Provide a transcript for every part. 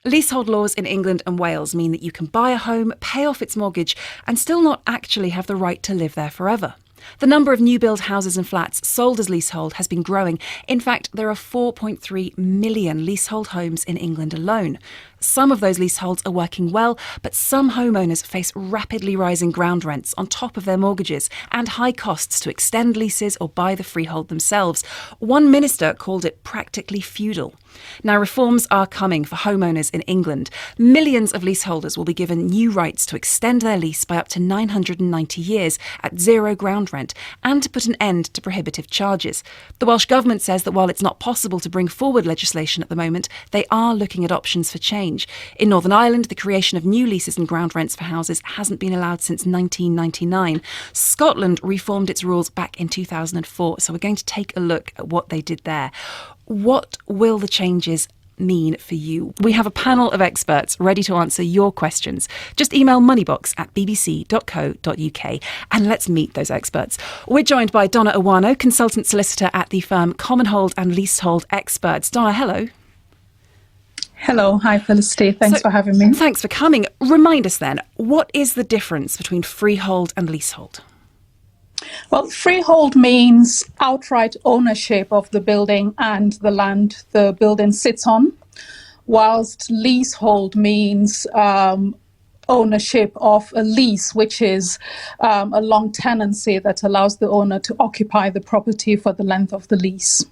Leasehold laws in England and Wales mean that you can buy a home, pay off its mortgage, and still not actually have the right to live there forever. The number of new build houses and flats sold as leasehold has been growing. In fact, there are 4.3 million leasehold homes in England alone. Some of those leaseholds are working well, but some homeowners face rapidly rising ground rents on top of their mortgages and high costs to extend leases or buy the freehold themselves. One minister called it practically feudal. Now, reforms are coming for homeowners in England. Millions of leaseholders will be given new rights to extend their lease by up to 990 years at zero ground rent and to put an end to prohibitive charges. The Welsh Government says that while it's not possible to bring forward legislation at the moment, they are looking at options for change. In Northern Ireland, the creation of new leases and ground rents for houses hasn't been allowed since 1999. Scotland reformed its rules back in 2004, so we're going to take a look at what they did there. What will the changes mean for you? We have a panel of experts ready to answer your questions. Just email moneybox@bbc.co.uk and let's meet those experts. We're joined by Dona Awano, consultant solicitor at the firm Commonhold and Leasehold Experts. Dona, hello. Hello. Hi, Felicity. Thanks for having me. Thanks for coming. Remind us then, what is the difference between freehold and leasehold? Well, freehold means outright ownership of the building and the land the building sits on, whilst leasehold means ownership of a lease, which is a long tenancy that allows the owner to occupy the property for the length of the lease.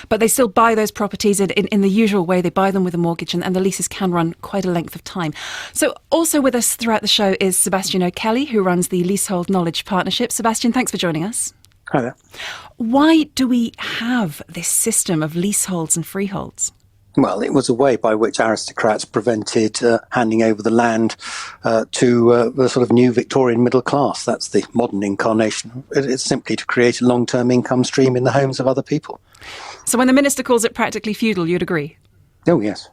But they still buy those properties in the usual way. They buy them with a mortgage and the leases can run quite a length of time. So also with us throughout the show is Sebastian O'Kelly, who runs the Leasehold Knowledge Partnership. Sebastian, thanks for joining us. Hi there. Why do we have this system of leaseholds and freeholds? Well, it was a way by which aristocrats prevented handing over the land to the sort of new Victorian middle class. That's the modern incarnation. It's simply to create a long-term income stream in the homes of other people. So when the minister calls it practically feudal, you'd agree? Oh, yes.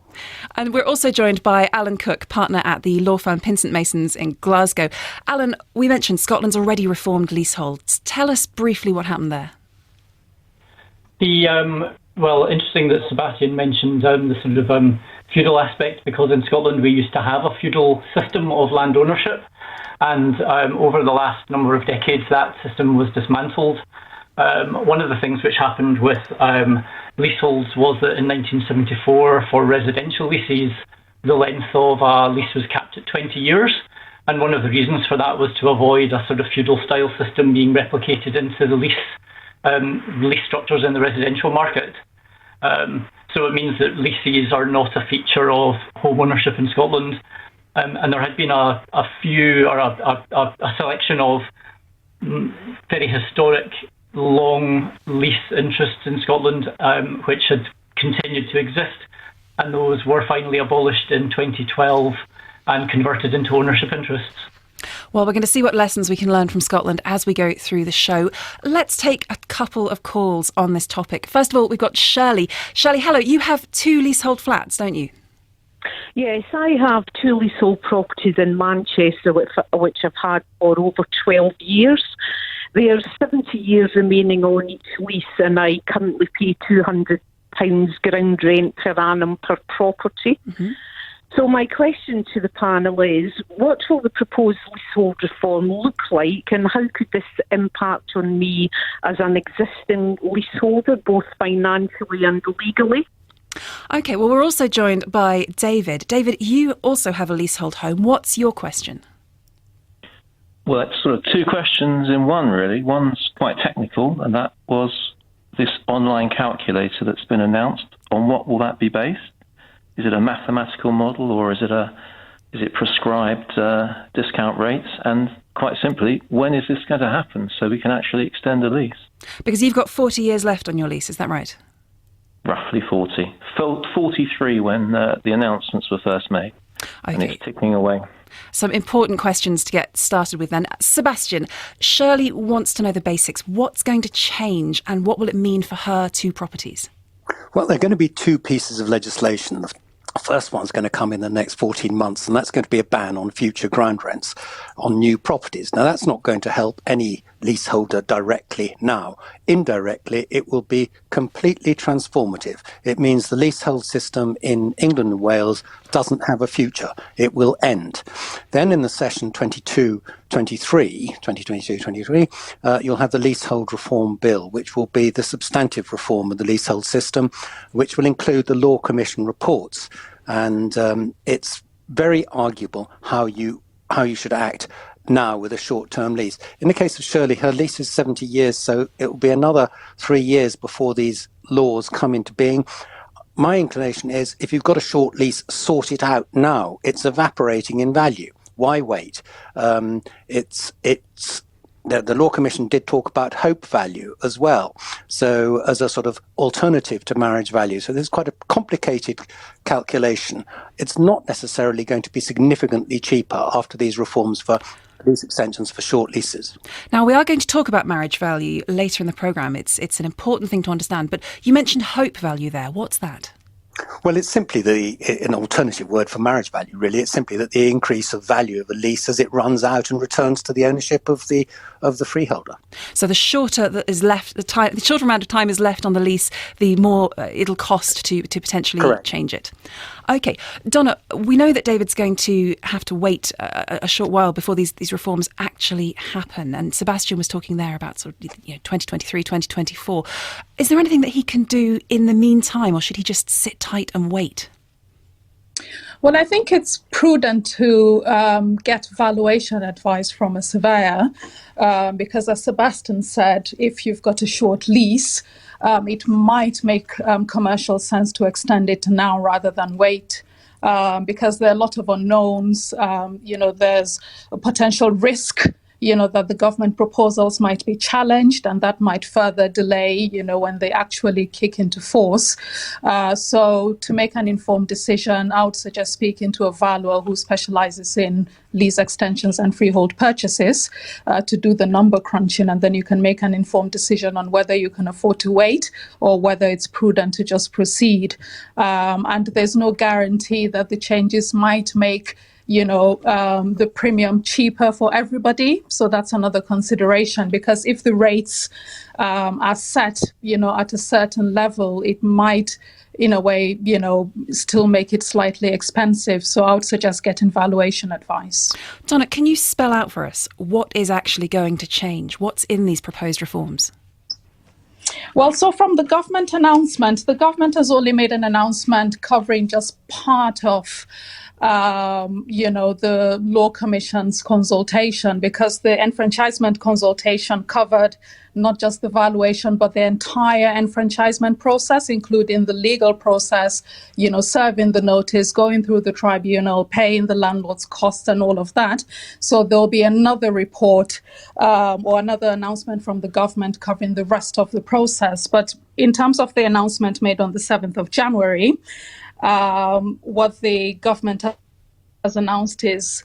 And we're also joined by Alan Cook, partner at the law firm Pinsent Masons in Glasgow. Alan, we mentioned Scotland's already reformed leaseholds. Tell us briefly what happened there. Well, interesting that Sebastian mentioned the sort of feudal aspect, because in Scotland we used to have a feudal system of land ownership, and over the last number of decades that system was dismantled. One of the things which happened with leaseholds was that in 1974, for residential leases, the length of a lease was capped at 20 years. And one of the reasons for that was to avoid a sort of feudal style system being replicated into the lease structures in the residential market. So it means that leases are not a feature of home ownership in Scotland. And there had been a selection of very historic long lease interests in Scotland, which had continued to exist. And those were finally abolished in 2012 and converted into ownership interests. Well, we're going to see what lessons we can learn from Scotland as we go through the show. Let's take a couple of calls on this topic. First of all, we've got Shirley. Shirley, hello. You have 2 leasehold flats, don't you? Yes, I have 2 leasehold properties in Manchester, which I've had for over 12 years. There's 70 years remaining on each lease, and I currently pay £200 ground rent per annum per property. Mm-hmm. So my question to the panel is, what will the proposed leasehold reform look like, and how could this impact on me as an existing leaseholder, both financially and legally? OK, well, we're also joined by David. David, you also have a leasehold home. What's your question? Well, it's sort of 2 questions in one, really. One's quite technical, and that was this online calculator that's been announced. On what will that be based? Is it a mathematical model, or is it prescribed discount rates? And quite simply, when is this going to happen so we can actually extend the lease? Because you've got 40 years left on your lease, is that right? Roughly 40. 43 when the announcements were first made. Okay. And it's ticking away. Some important questions to get started with then. Sebastian, Shirley wants to know the basics. What's going to change and what will it mean for her 2 properties? Well, there are going to be 2 pieces of legislation. The first one's going to come in the next 14 months, and that's going to be a ban on future ground rents on new properties. Now, that's not going to help any leaseholder directly now. Indirectly, it will be completely transformative. It means the leasehold system in England and Wales doesn't have a future. It will end. Then in the session 2022-23, you'll have the Leasehold Reform Bill, which will be the substantive reform of the leasehold system, which will include the Law Commission reports. And it's very arguable how you should act now with a short-term lease. In the case of Shirley, her lease is 70 years, so it will be another 3 years before these laws come into being. My inclination is, if you've got a short lease, sort it out now. It's evaporating in value. Why wait? The Law Commission did talk about hope value as well, so as a sort of alternative to marriage value. So there's quite a complicated calculation. It's not necessarily going to be significantly cheaper after these reforms for lease extensions for short leases. Now, we are going to talk about marriage value later in the programme. It's an important thing to understand, but you mentioned hope value there. What's that? Well, it's simply an alternative word for marriage value, really. It's simply that the increase of value of a lease as it runs out and returns to the ownership of the freeholder. So the shorter that is left, the shorter amount of time is left on the lease, the more it'll cost to potentially change it. OK. Dona, we know that David's going to have to wait a short while before these reforms actually happen. And Sebastian was talking there about sort of 2023, 2024. Is there anything that he can do in the meantime, or should he just sit tight and wait? Well, I think it's prudent to get valuation advice from a surveyor because, as Sebastian said, if you've got a short lease, it might make commercial sense to extend it now rather than wait. Because there are a lot of unknowns. There's a potential risk, that the government proposals might be challenged, and that might further delay, when they actually kick into force. So to make an informed decision, I would suggest speaking to a valuer who specializes in lease extensions and freehold purchases to do the number crunching, and then you can make an informed decision on whether you can afford to wait or whether it's prudent to just proceed. And there's no guarantee that the changes might make the premium cheaper for everybody. So that's another consideration, because if the rates are set, at a certain level, it might, in a way, still make it slightly expensive. So I would suggest getting valuation advice. Donna, can you spell out for us what is actually going to change? What's in these proposed reforms? Well, so from the government announcement, the government has only made an announcement covering just part of the Law Commission's consultation, because the enfranchisement consultation covered not just the valuation, but the entire enfranchisement process, including the legal process, serving the notice, going through the tribunal, paying the landlord's costs and all of that. So there'll be another report or another announcement from the government covering the rest of the process. But in terms of the announcement made on the 7th of January, what the government has announced is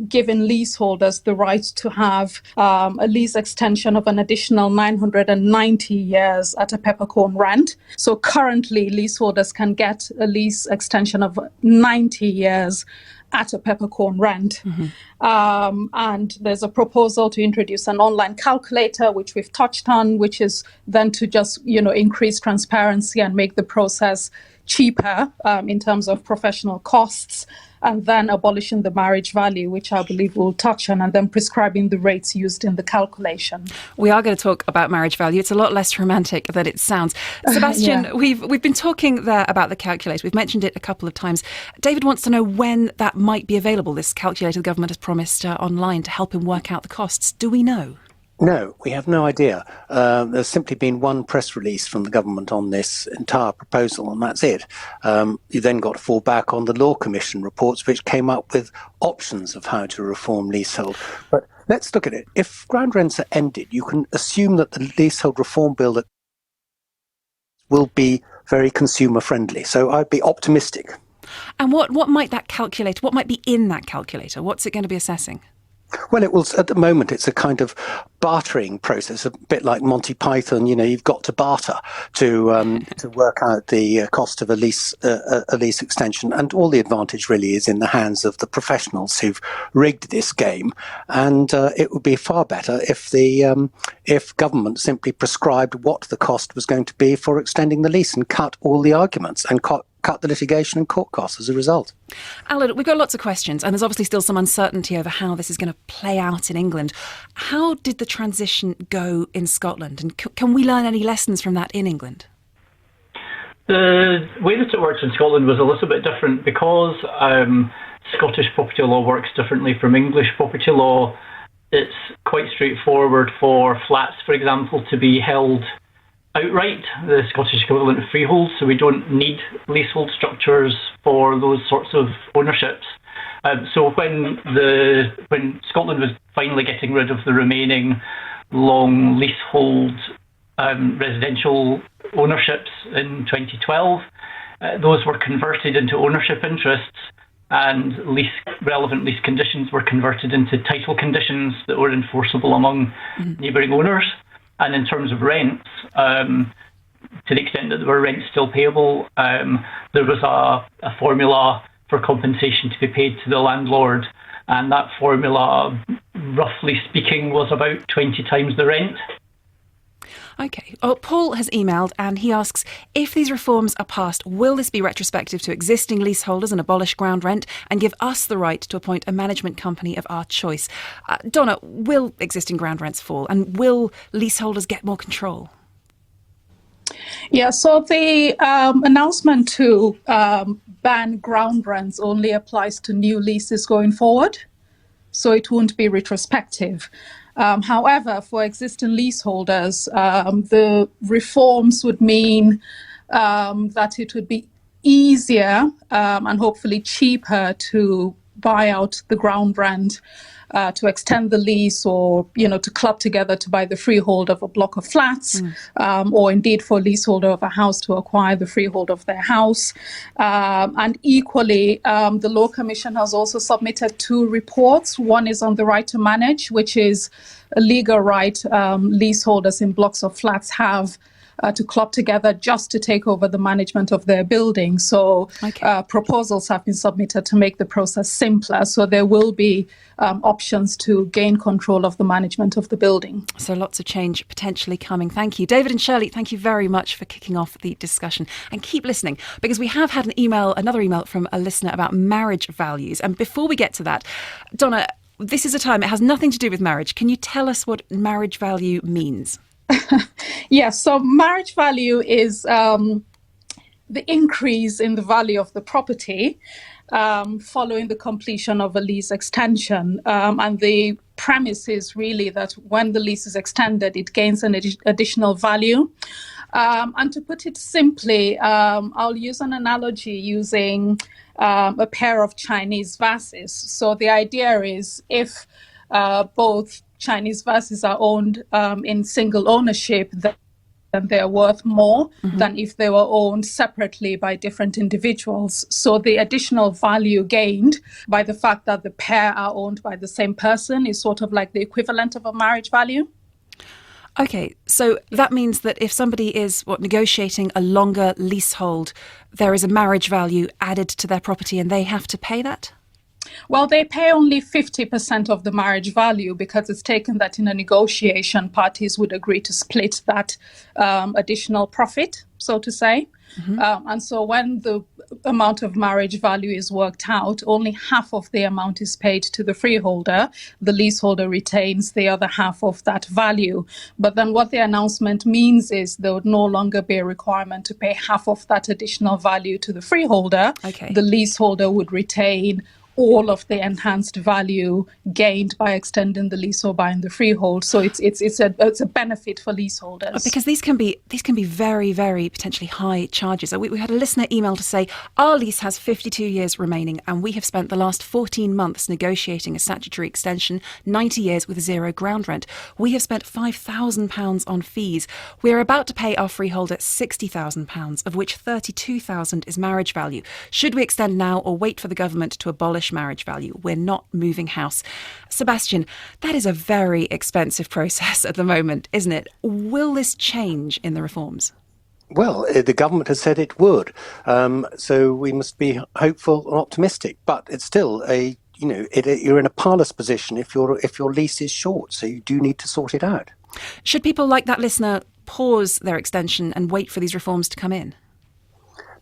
giving leaseholders the right to have a lease extension of an additional 990 years at a peppercorn rent. So currently, leaseholders can get a lease extension of 90 years at a peppercorn rent. Mm-hmm. And there's a proposal to introduce an online calculator, which we've touched on, which is then to just, increase transparency and make the process cheaper in terms of professional costs, and then abolishing the marriage value, which I believe we'll touch on, and then prescribing the rates used in the calculation. We are going to talk about marriage value. It's a lot less romantic than it sounds. Sebastian, we've been talking there about the calculator. We've mentioned it a couple of times. David wants to know when that might be available, this calculator the government has promised online to help him work out the costs. Do we know? No, we have no idea. There's simply been one press release from the government on this entire proposal, and that's it. You then got to fall back on the Law Commission reports, which came up with options of how to reform leasehold. But let's look at it. If ground rents are ended, you can assume that the leasehold reform bill that will be very consumer friendly. So I'd be optimistic. And what might that calculator, what might be in that calculator? What's it going to be assessing? Well, it will. At the moment, it's a kind of bartering process, a bit like Monty Python. You've got to barter to work out the cost of a lease extension, and all the advantage really is in the hands of the professionals who've rigged this game. And it would be far better if government simply prescribed what the cost was going to be for extending the lease and cut all the arguments and cut the litigation and court costs as a result. Alan, we've got lots of questions, and there's obviously still some uncertainty over how this is going to play out in England. How did the transition go in Scotland, and can we learn any lessons from that in England? The way that it works in Scotland was a little bit different because Scottish property law works differently from English property law. It's quite straightforward for flats, for example, to be held outright, the Scottish equivalent of freehold, so we don't need leasehold structures for those sorts of ownerships. So when Scotland was finally getting rid of the remaining long leasehold residential ownerships in 2012, those were converted into ownership interests, and relevant lease conditions were converted into title conditions that were enforceable among neighbouring owners. And in terms of rents, to the extent that there were rents still payable, there was a formula for compensation to be paid to the landlord, and that formula, roughly speaking, was about 20 times the rent. OK. Paul has emailed and he asks, if these reforms are passed, will this be retrospective to existing leaseholders and abolish ground rent and give us the right to appoint a management company of our choice? Donna, will existing ground rents fall and will leaseholders get more control? Yeah, so the announcement to ban ground rents only applies to new leases going forward, so it won't be retrospective. However, for existing leaseholders, the reforms would mean that it would be easier and hopefully cheaper to buy out the ground rent, to extend the lease, or to club together to buy the freehold of a block of flats, or indeed for a leaseholder of a house to acquire the freehold of their house. And equally, the Law Commission has also submitted 2 reports. One is on the right to manage, which is a legal right leaseholders in blocks of flats have to club together just to take over the management of their building. So proposals have been submitted to make the process simpler. So there will be options to gain control of the management of the building. So lots of change potentially coming. Thank you. David and Shirley, thank you very much for kicking off the discussion. And keep listening, because we have had another email from a listener about marriage values. And before we get to that, Donna, this is a time, it has nothing to do with marriage. Can you tell us what marriage value means? Yes, so marriage value is the increase in the value of the property following the completion of a lease extension. And the premise is really that when the lease is extended, it gains an additional value. And to put it simply, I'll use an analogy using a pair of Chinese vases. So the idea is if both Chinese vases are owned in single ownership, then they're worth more than if they were owned separately by different individuals. So the additional value gained by the fact that the pair are owned by the same person is sort of like the equivalent of a marriage value. OK, so that means that if somebody is negotiating a longer leasehold, there is a marriage value added to their property and they have to pay that? Well, they pay only 50% of the marriage value because it's taken that in a negotiation, parties would agree to split that additional profit, so to say. And so when the amount of marriage value is worked out, only half of the amount is paid to the freeholder. The leaseholder retains the other half of that value. But then what the announcement means is there would no longer be a requirement to pay half of that additional value to the freeholder. Okay. The leaseholder would retain all of the enhanced value gained by extending the lease or buying the freehold. So it's a benefit for leaseholders. Because these can be very, very potentially high charges. We had a listener email to say, our lease has 52 years remaining and we have spent the last 14 months negotiating a statutory extension, 90 years with 0 ground rent. We have spent £5,000 on fees. We are about to pay our freeholder £60,000, of which £32,000 is marriage value. Should we extend now or wait for the government to abolish abolish marriage value. We're not moving house. Sebastian, that is a very expensive process at the moment, isn't it? Will this change in the reforms? Well, the government has said it would, so we must be hopeful and optimistic. But it's still you're in a parlous position if your lease is short, so you do need to sort it out. Should people like that listener pause their extension and wait for these reforms to come in?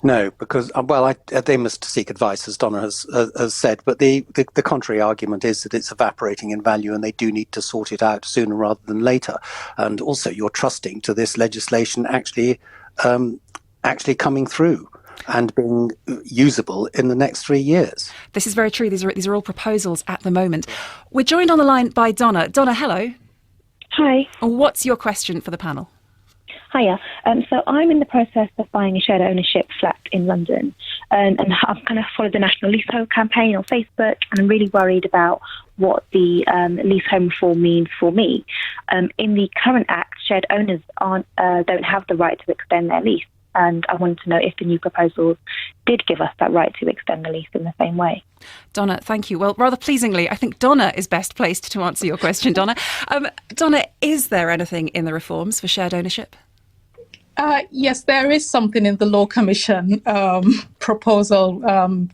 No, because they must seek advice, as Donna has said. But the contrary argument is that it's evaporating in value, and they do need to sort it out sooner rather than later. And also, you're trusting to this legislation actually coming through and being usable in the next 3 years. This is very true. These are all proposals at the moment. We're joined on the line by Donna. Donna, hello. Hi. What's your question for the panel? Hiya. So I'm in the process of buying a shared ownership flat in London, and I've kind of followed the National Leasehold campaign on Facebook, and I'm really worried about what the lease home reform means for me. In the current Act, shared owners don't have the right to extend their lease, and I wanted to know if the new proposals did give us that right to extend the lease in the same way. Donna, thank you. Well, rather pleasingly, I think Donna is best placed to answer your question, Donna. Donna, is there anything in the reforms for shared ownership? Yes, there is something in the Law Commission proposal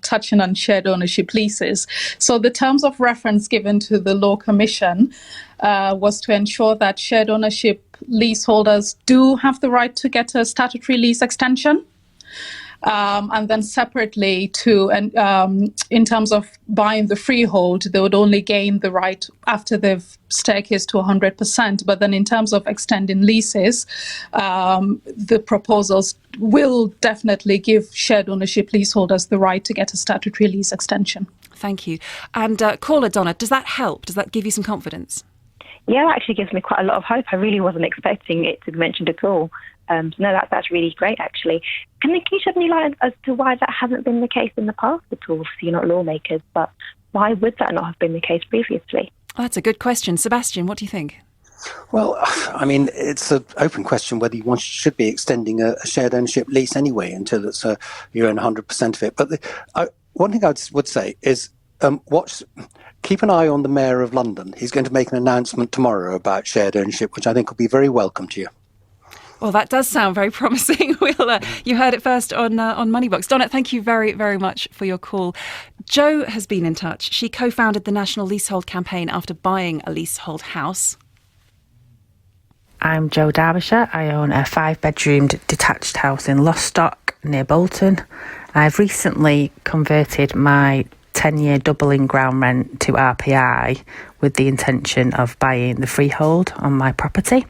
touching on shared ownership leases. So the terms of reference given to the Law Commission was to ensure that shared ownership leaseholders do have the right to get a statutory lease extension. And then separately in terms of buying the freehold, they would only gain the right after they've staircased to 100%. But then in terms of extending leases, the proposals will definitely give shared ownership leaseholders the right to get a statutory lease extension. Thank you. And caller Donna, does that help? Does that give you some confidence? Yeah, it actually gives me quite a lot of hope. I really wasn't expecting it to be mentioned at all. No, that's really great, actually. Can you shed any light as to why that hasn't been the case in the past at all? So you're not lawmakers, but why would that not have been the case previously? Oh, that's a good question. Sebastian, what do you think? Well, I mean, it's an open question whether you should be extending a shared ownership lease anyway until you own 100% of it. But one thing I would say is keep an eye on the Mayor of London. He's going to make an announcement tomorrow about shared ownership, which I think will be very welcome to you. Well, that does sound very promising. You heard it first on Moneybox. Donna, thank you very, very much for your call. Jo has been in touch. She co-founded the National Leasehold campaign after buying a leasehold house. I'm Jo Derbyshire. I own a 5-bedroomed detached house in Lostock near Bolton. I've recently converted my 10-year doubling ground rent to RPI with the intention of buying the freehold on my property.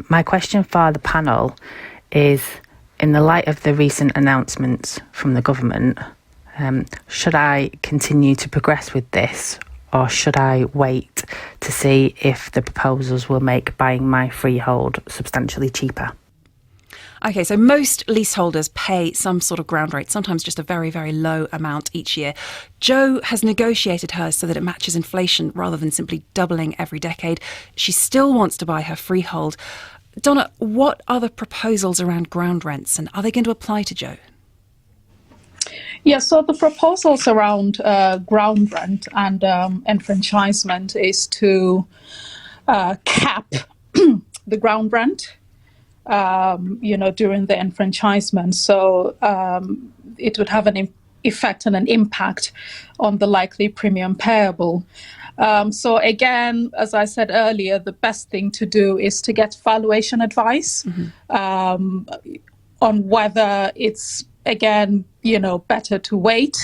My question for the panel is, in the light of the recent announcements from the government, should I continue to progress with this, or should I wait to see if the proposals will make buying my freehold substantially cheaper? OK, so most leaseholders pay some sort of ground rate, sometimes just a very, very low amount each year. Jo has negotiated hers so that it matches inflation rather than simply doubling every decade. She still wants to buy her freehold. Donna, what are the proposals around ground rents, and are they going to apply to Jo? Yeah, so the proposals around ground rent and enfranchisement is to cap the ground rent during the enfranchisement. So it would have an effect and an impact on the likely premium payable. So again, as I said earlier, the best thing to do is to get valuation advice on whether it's, again, better to wait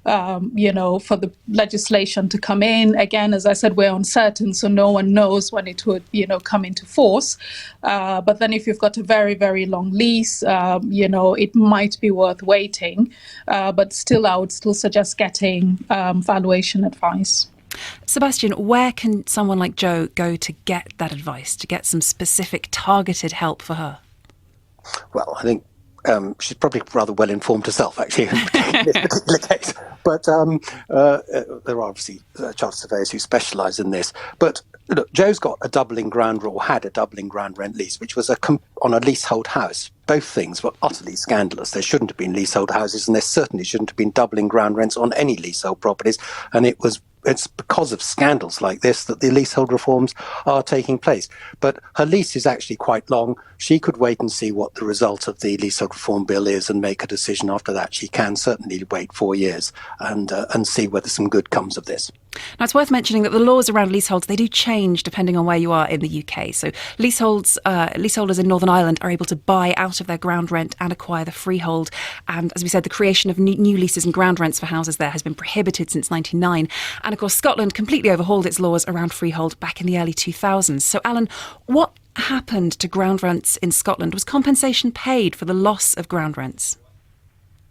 for the legislation to come in. Again, as I said, we're uncertain, so no one knows when it would, come into force. But then if you've got a very, very long lease, it might be worth waiting. But still, I would still suggest getting valuation advice. Sebastian, where can someone like Jo go to get that advice, to get some specific targeted help for her? Well, I think she's probably rather well informed herself, actually, in this particular case. But there are obviously chartered surveyors who specialise in this. But look, Jo's got a doubling ground rent lease, which was on a leasehold house. both things were utterly scandalous. There shouldn't have been leasehold houses, and there certainly shouldn't have been doubling ground rents on any leasehold properties. And it's because of scandals like this that the leasehold reforms are taking place. But her lease is actually quite long. She could wait and see what the result of the leasehold reform bill is and make a decision after that. She can certainly wait 4 years and see whether some good comes of this. Now, it's worth mentioning that the laws around leaseholds, they do change depending on where you are in the UK. So leaseholders in Northern Ireland are able to buy out of their ground rent and acquire the freehold. And as we said, the creation of new leases and ground rents for houses there has been prohibited since 1999. And of course, Scotland completely overhauled its laws around freehold back in the early 2000s. So, Alan, what happened to ground rents in Scotland? Was compensation paid for the loss of ground rents?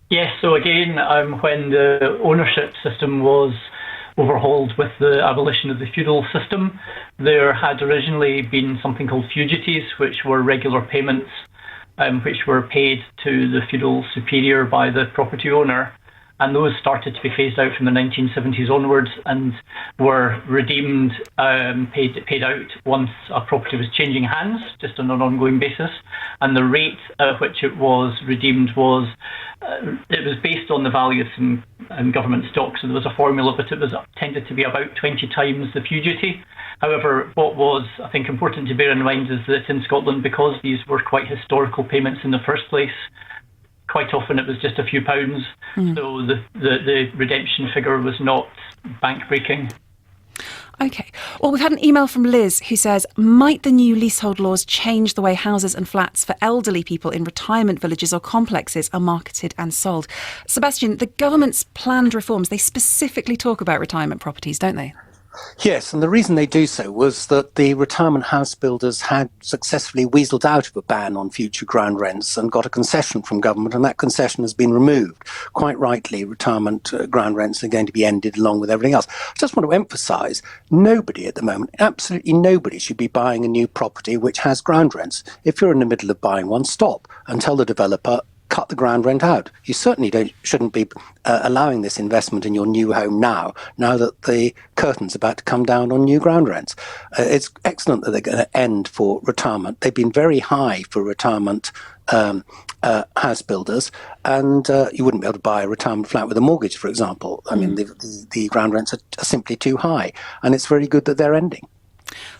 Yes, so again, when the ownership system was overhauled with the abolition of the feudal system, there had originally been something called fugitives, which were regular payments which were paid to the feudal superior by the property owner. And those started to be phased out from the 1970s onwards and were redeemed, paid out once a property was changing hands, just on an ongoing basis. And the rate at which it was redeemed was based on the value of some government stock. So there was a formula, but it was tended to be about 20 times the fugitive. However, what was, I think, important to bear in mind is that in Scotland, because these were quite historical payments in the first place, quite often it was just a few pounds, so the redemption figure was not bank-breaking. OK. Well, we've had an email from Liz who says, might the new leasehold laws change the way houses and flats for elderly people in retirement villages or complexes are marketed and sold? Sebastian, the government's planned reforms, they specifically talk about retirement properties, don't they? Yes, and the reason they do so was that the retirement house builders had successfully weaseled out of a ban on future ground rents and got a concession from government, and that concession has been removed. Quite rightly, retirement ground rents are going to be ended along with everything else. I just want to emphasise, nobody at the moment, absolutely nobody, should be buying a new property which has ground rents. If you're in the middle of buying one, stop and tell the developer, cut the ground rent out. You certainly shouldn't be allowing this investment in your new home now that the curtain's about to come down on new ground rents. It's excellent that they're going to end for retirement. They've been very high for retirement house builders, and you wouldn't be able to buy a retirement flat with a mortgage, for example. I mean, the ground rents are simply too high, and it's very good that they're ending.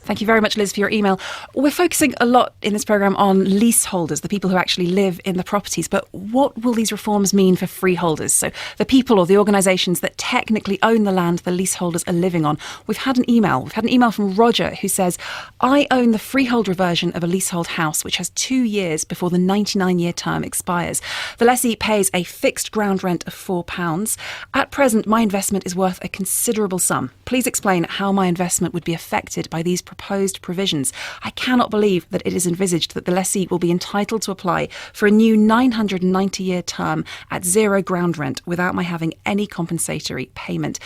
Thank you very much, Liz, for your email. We're focusing a lot in this programme on leaseholders, the people who actually live in the properties. But what will these reforms mean for freeholders? So the people or the organisations that technically own the land the leaseholders are living on. We've had an email from Roger who says, I own the freehold reversion of a leasehold house which has 2 years before the 99-year term expires. The lessee pays a fixed ground rent of £4. At present, my investment is worth a considerable sum. Please explain how my investment would be affected by these proposed provisions. I cannot believe that it is envisaged that the lessee will be entitled to apply for a new 990-year term at zero ground rent without my having any compensatory payment.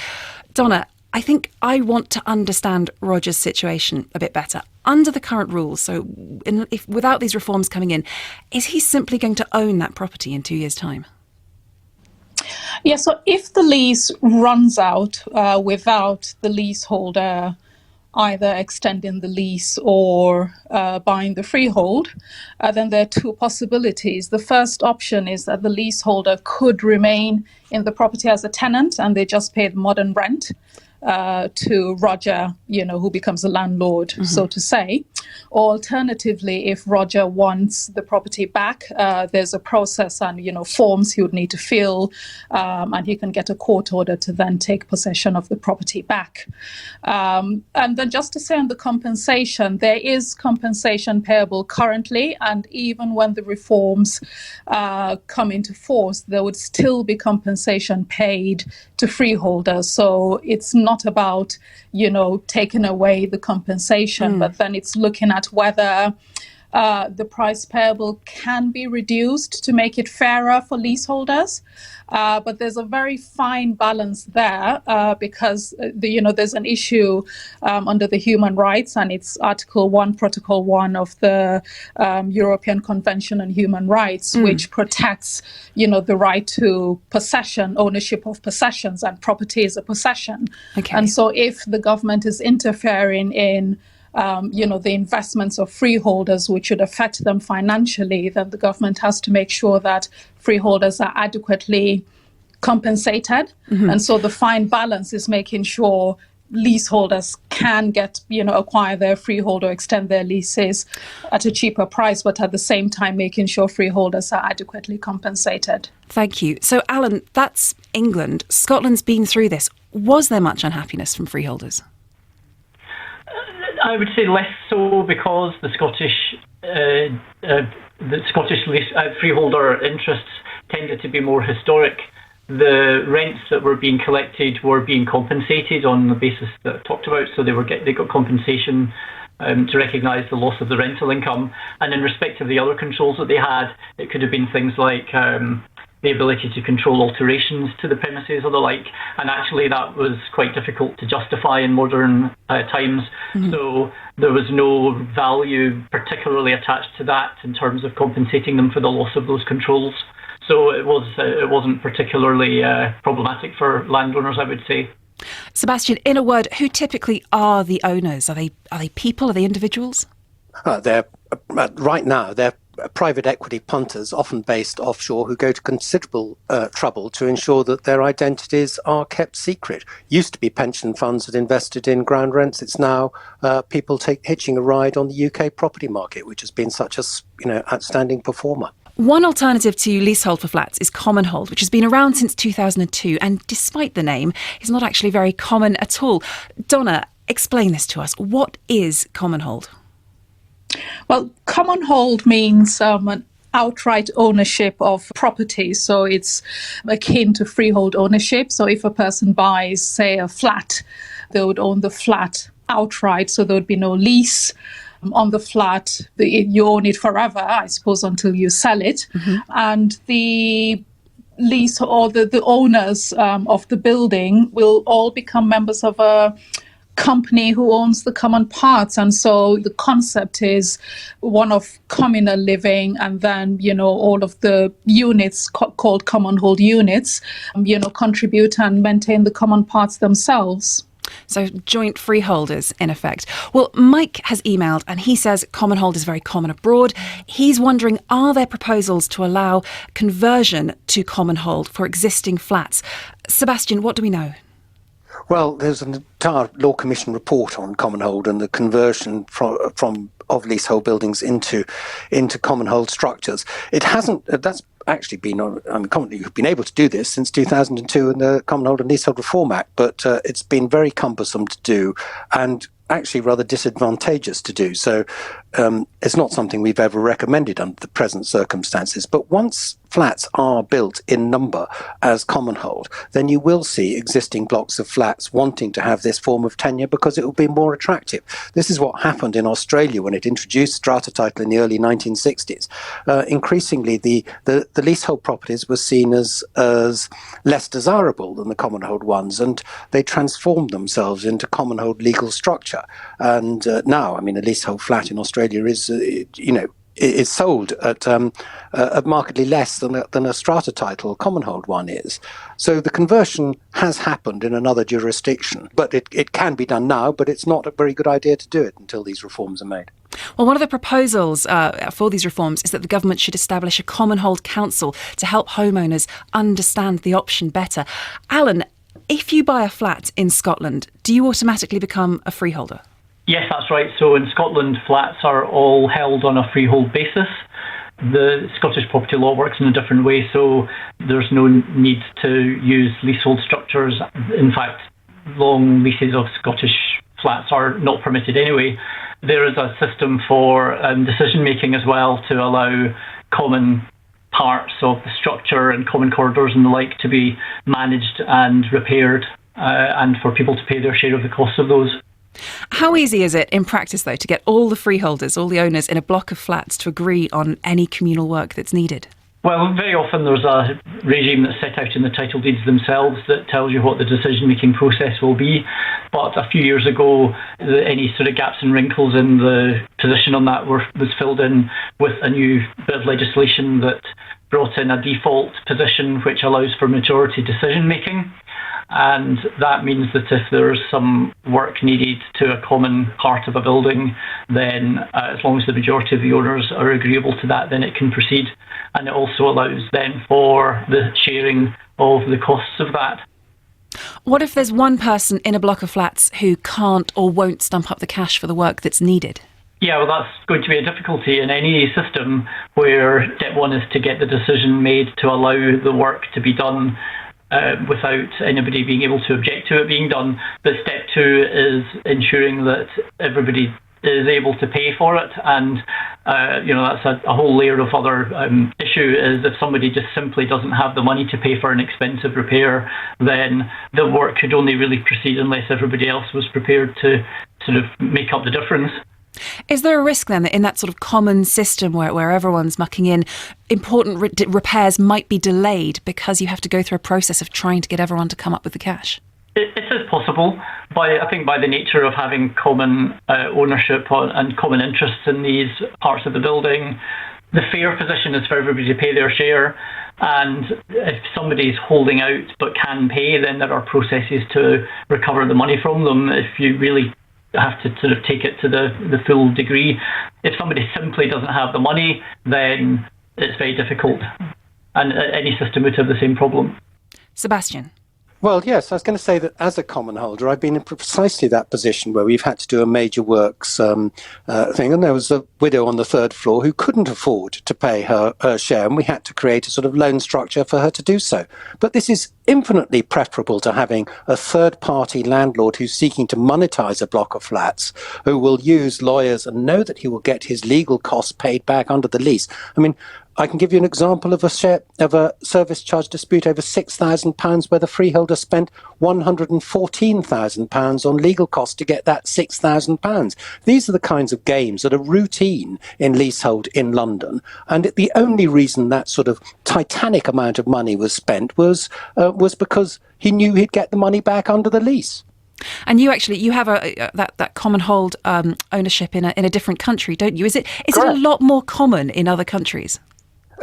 Donna, I think I want to understand Roger's situation a bit better. Under the current rules, so if without these reforms coming in, is he simply going to own that property in 2 years' time? Yeah, so if the lease runs out without the leaseholder either extending the lease or buying the freehold, then there are two possibilities. The first option is that the leaseholder could remain in the property as a tenant and they just pay the modern rent to Roger, who becomes a landlord, so to say. Alternatively, if Roger wants the property back, there's a process and, forms he would need to fill, and he can get a court order to then take possession of the property back. And then just to say on the compensation, there is compensation payable currently, and even when the reforms come into force, there would still be compensation paid to freeholders. So it's not about, taking away the compensation, but then it's looking at whether the price payable can be reduced to make it fairer for leaseholders. But there's a very fine balance there because, there's an issue under the human rights, and it's Article 1, Protocol 1 of the European Convention on Human Rights, which protects, the right to possession, ownership of possessions, and property is a possession. Okay. And so if the government is interfering in the investments of freeholders, which would affect them financially, then the government has to make sure that freeholders are adequately compensated. And so the fine balance is making sure leaseholders can acquire their freehold or extend their leases at a cheaper price, but at the same time making sure freeholders are adequately compensated. Thank you. So, Alan, that's England. Scotland's been through this. Was there much unhappiness from freeholders? I would say less so, because the Scottish freeholder interests tended to be more historic. The rents that were being collected were being compensated on the basis that I talked about, so they got compensation to recognise the loss of the rental income. And in respect of the other controls that they had, it could have been things like the ability to control alterations to the premises or the like, and actually that was quite difficult to justify in modern times. So there was no value particularly attached to that in terms of compensating them for the loss of those controls. So it wasn't particularly problematic for landowners, I would say. Sebastian, in a word, who typically are the owners? Are they people? Are they individuals? They're right now they're private equity punters, often based offshore, who go to considerable trouble to ensure that their identities are kept secret. Used to be pension funds that invested in ground rents. It's now people hitching a ride on the UK property market, which has been such a outstanding performer. One alternative to leasehold for flats is Commonhold, which has been around since 2002, and despite the name, is not actually very common at all. Dona, explain this to us. What is Commonhold? Well, Commonhold means an outright ownership of property. So it's akin to freehold ownership. So if a person buys, say, a flat, they would own the flat outright. So there would be no lease on the flat. You own it forever, I suppose, until you sell it. And the lease or the owners of the building will all become members of a company who owns the common parts. And so the concept is one of communal living, and then, all of the units called Commonhold units, contribute and maintain the common parts themselves. So joint freeholders, in effect. Well, Mike has emailed and he says Commonhold is very common abroad. He's wondering, are there proposals to allow conversion to Commonhold for existing flats? Sebastian, what do we know? Well, there's an entire Law Commission report on Commonhold and the conversion of leasehold buildings into Commonhold structures. It hasn't. That's actually been on. You've been able to do this since 2002 in the Commonhold and Leasehold Reform Act, but it's been very cumbersome to do and actually rather disadvantageous to do. So it's not something we've ever recommended under the present circumstances. But once flats are built in number as Commonhold, then you will see existing blocks of flats wanting to have this form of tenure because it will be more attractive. This is what happened in Australia when it introduced strata title in the early 1960s. Increasingly, the leasehold properties were seen as less desirable than the Commonhold ones, and they transformed themselves into Commonhold legal structure. And now, a leasehold flat in Australia is sold at markedly less than a strata title Commonhold one is. So the conversion has happened in another jurisdiction, but it can be done now, but it's not a very good idea to do it until these reforms are made. Well, one of the proposals for these reforms is that the government should establish a Commonhold council to help homeowners understand the option better. Alan, if you buy a flat in Scotland, do you automatically become a freeholder? Yes, that's right. So in Scotland, flats are all held on a freehold basis. The Scottish property law works in a different way, so there's no need to use leasehold structures. In fact, long leases of Scottish flats are not permitted anyway. There is a system for decision-making as well to allow common parts of the structure and common corridors and the like to be managed and repaired and for people to pay their share of the cost of those. How easy is it in practice, though, to get all the freeholders, all the owners in a block of flats to agree on any communal work that's needed? Well, very often there's a regime that's set out in the title deeds themselves that tells you what the decision-making process will be. But a few years ago, any sort of gaps and wrinkles in the position on that was filled in with a new bit of legislation that brought in a default position which allows for majority decision-making. And that means that if there's some work needed to a common part of a building, then as long as the majority of the owners are agreeable to that, then it can proceed. And it also allows then for the sharing of the costs of that. What if there's one person in a block of flats who can't or won't stump up the cash for the work that's needed? Yeah, well, that's going to be a difficulty in any system where step one is to get the decision made to allow the work to be done without anybody being able to object to it being done. But step two is ensuring that everybody is able to pay for it, and that's a whole layer of other issue. Is if somebody just simply doesn't have the money to pay for an expensive repair, then the work could only really proceed unless everybody else was prepared to sort of make up the difference. Is there a risk then that in that sort of common system where everyone's mucking in, important repairs might be delayed because you have to go through a process of trying to get everyone to come up with the cash? It is possible, I think by the nature of having common ownership and common interests in these parts of the building. The fair position is for everybody to pay their share, and if somebody's holding out but can pay, then there are processes to recover the money from them if you really have to sort of take it to the full degree. If somebody simply doesn't have the money, then it's very difficult, and any system would have the same problem. Sebastian? Well, yes, I was going to say that as a common holder, I've been in precisely that position where we've had to do a major works thing, and there was a widow on the third floor who couldn't afford to pay her share, and we had to create a sort of loan structure for her to do so. But this is infinitely preferable to having a third-party landlord who's seeking to monetize a block of flats, who will use lawyers and know that he will get his legal costs paid back under the lease. I mean, I can give you an example of a service charge dispute over £6,000 where the freeholder spent £114,000 on legal costs to get that £6,000. These are the kinds of games that are routine in leasehold in London. And the only reason that sort of titanic amount of money was spent was because he knew he'd get the money back under the lease. And you have that Commonhold ownership in a different country, don't you? Is it a lot more common in other countries?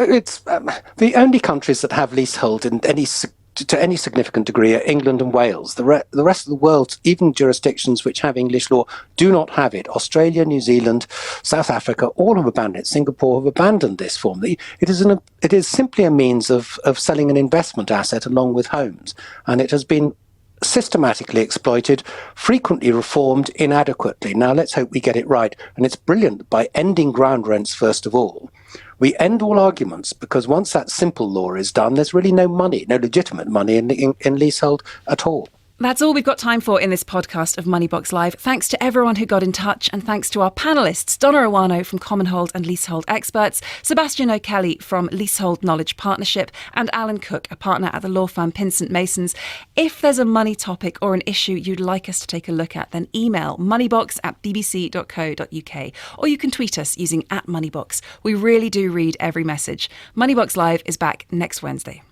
It's the only countries that have leasehold to any significant degree are England and Wales. The rest of the world, even jurisdictions which have English law, do not have it. Australia, New Zealand, South Africa, all have abandoned it. Singapore have abandoned this form. It is simply a means of selling an investment asset along with homes, and it has been systematically exploited, frequently reformed inadequately. Now let's hope we get it right. And it's brilliant that by ending ground rents first of all, we end all arguments, because once that simple law is done, there's really no legitimate money in leasehold at all. That's all we've got time for in this podcast of Moneybox Live. Thanks to everyone who got in touch, and thanks to our panellists, Dona Awano from Commonhold and Leasehold Experts, Sebastian O'Kelly from Leasehold Knowledge Partnership, and Alan Cook, a partner at the law firm Pinsent Masons. If there's a money topic or an issue you'd like us to take a look at, then email moneybox@bbc.co.uk, or you can tweet us using @moneybox. We really do read every message. Moneybox Live is back next Wednesday.